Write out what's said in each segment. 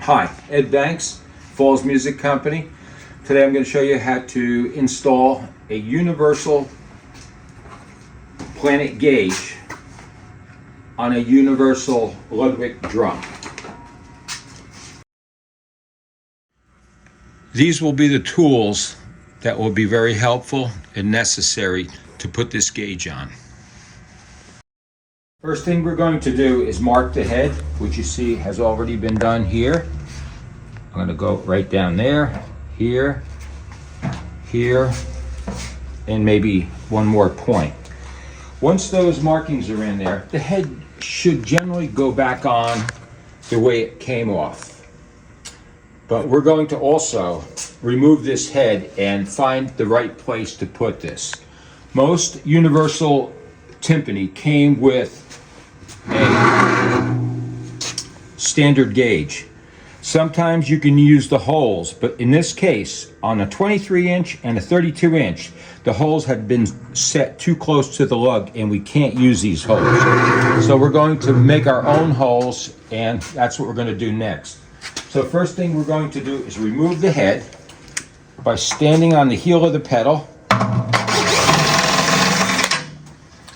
Hi, Ed Banks, Falls Music Company. Today I'm going to show you how to install a universal planet gauge on a universal Ludwig drum. These will be the tools that will be very helpful and necessary to put this gauge on. First thing we're going to do is mark the head, which you see has already been done here. I'm going to go right down there, here, here, and maybe one more point. Once those markings are in there, the head should generally go back on the way it came off. But we're going to also remove this head and find the right place to put this. Most universal timpani came with a standard gauge. Sometimes you can use the holes, but in this case, on a 23-inch and a 32-inch, the holes had been set too close to the lug and we can't use these holes. So we're going to make our own holes, and that's what we're going to do next. So first thing we're going to do is remove the head by standing on the heel of the pedal.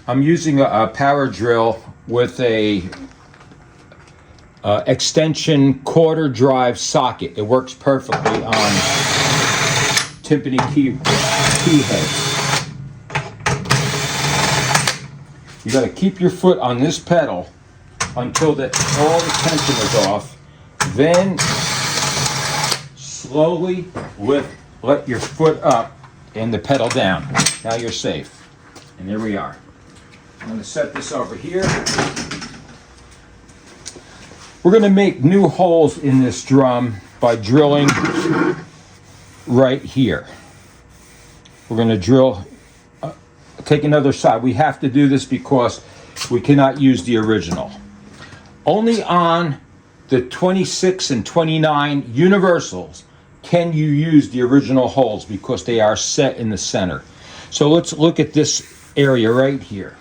I'm using a power drill with a extension quarter drive socket. It works perfectly on timpani key heads. You got to keep your foot on this pedal until all the tension is off. Then slowly let your foot up and the pedal down. Now you're safe. And there we are. I'm going to set this over here. We're going to make new holes in this drum by drilling right here. We're going to drill, take another side. We have to do this because we cannot use the original. Only on the 26 and 29 universals can you use the original holes because they are set in the center. So let's look at this area right here.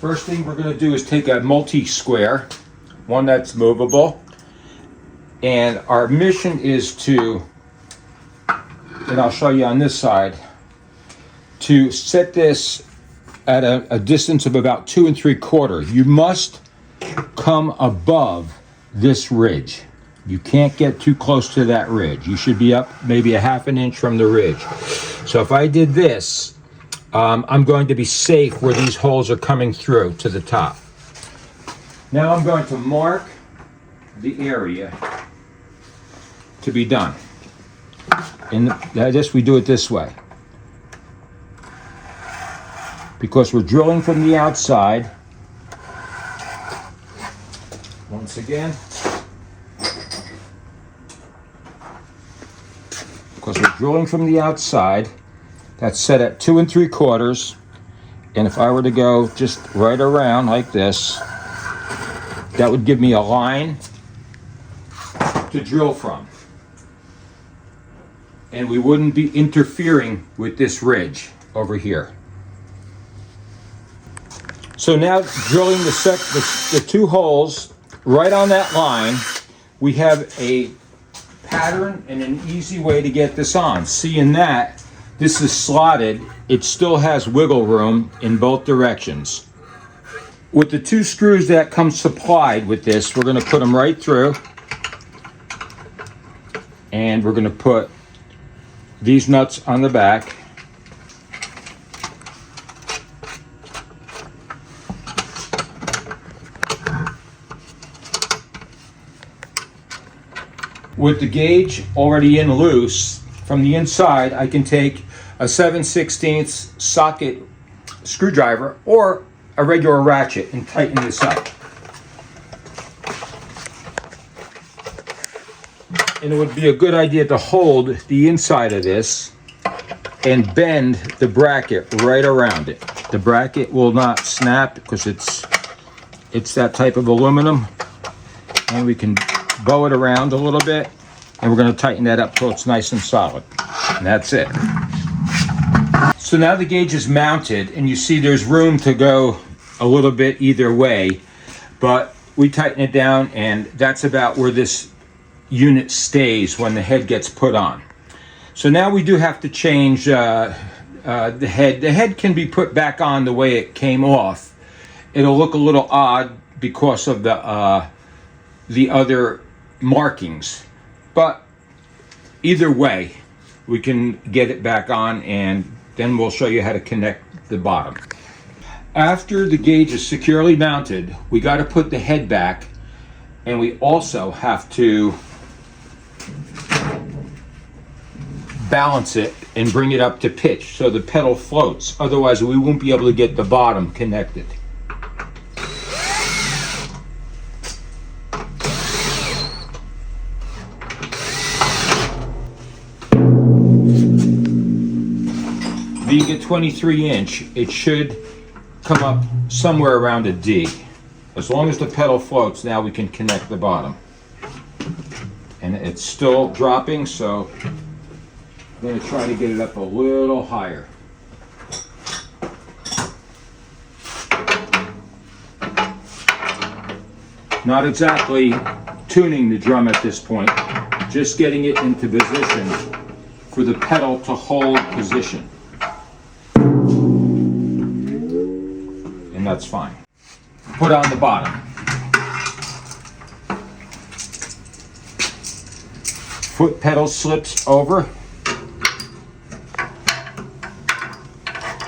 First thing we're going to do is take a multi-square, one that's movable, and our mission is to, and I'll show you on this side, to set this at a distance of about 2 3/4. You must come above this ridge. You can't get too close to that ridge. You should be up maybe a ½ an inch from the ridge. So if I did this, I'm going to be safe where these holes are coming through to the top. Now I'm going to mark the area to be done. And I guess we do it this way. Because we're drilling from the outside. Once again. Because we're drilling from the outside. That's set at 2 3/4, and if I were to go just right around like this, that would give me a line to drill from. And we wouldn't be interfering with this ridge over here. So now drilling the two holes right on that line, we have a pattern and an easy way to get this on. Seeing that, this is slotted, it still has wiggle room in both directions. With the 2 screws that come supplied with this, we're going to put them right through. And we're going to put these nuts on the back. With the gauge already in loose, from the inside, I can take a 7/16 socket screwdriver or a regular ratchet and tighten this up. And it would be a good idea to hold the inside of this and bend the bracket right around it. The bracket will not snap because it's that type of aluminum. And we can bow it around a little bit, and we're going to tighten that up till it's nice and solid. And that's it. So now the gauge is mounted, and you see there's room to go a little bit either way, but we tighten it down, and that's about where this unit stays when the head gets put on. So now we do have to change the head. The head can be put back on the way it came off. It'll look a little odd because of the other markings, but either way we can get it back on, and then we'll show you how to connect the bottom. After the gauge is securely mounted, we got to put the head back, and we also have to balance it and bring it up to pitch so the pedal floats. Otherwise we won't be able to get the bottom connected. Being a 23-inch, it should come up somewhere around a D. As long as the pedal floats, now we can connect the bottom. And it's still dropping, so I'm going to try to get it up a little higher. Not exactly tuning the drum at this point, just getting it into position for the pedal to hold position. And that's fine. Put on the bottom. Foot pedal slips over,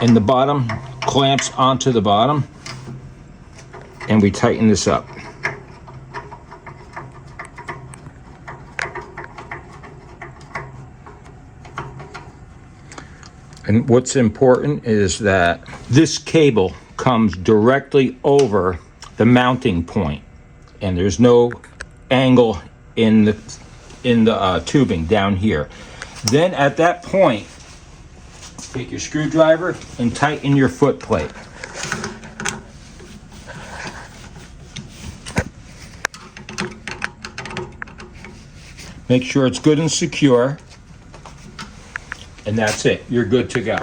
and the bottom clamps onto the bottom, and we tighten this up. And what's important is that this cable comes directly over the mounting point, and there's no angle in the tubing down here. Then at that point, take your screwdriver and tighten your foot plate. Make sure it's good and secure, and that's it. You're good to go.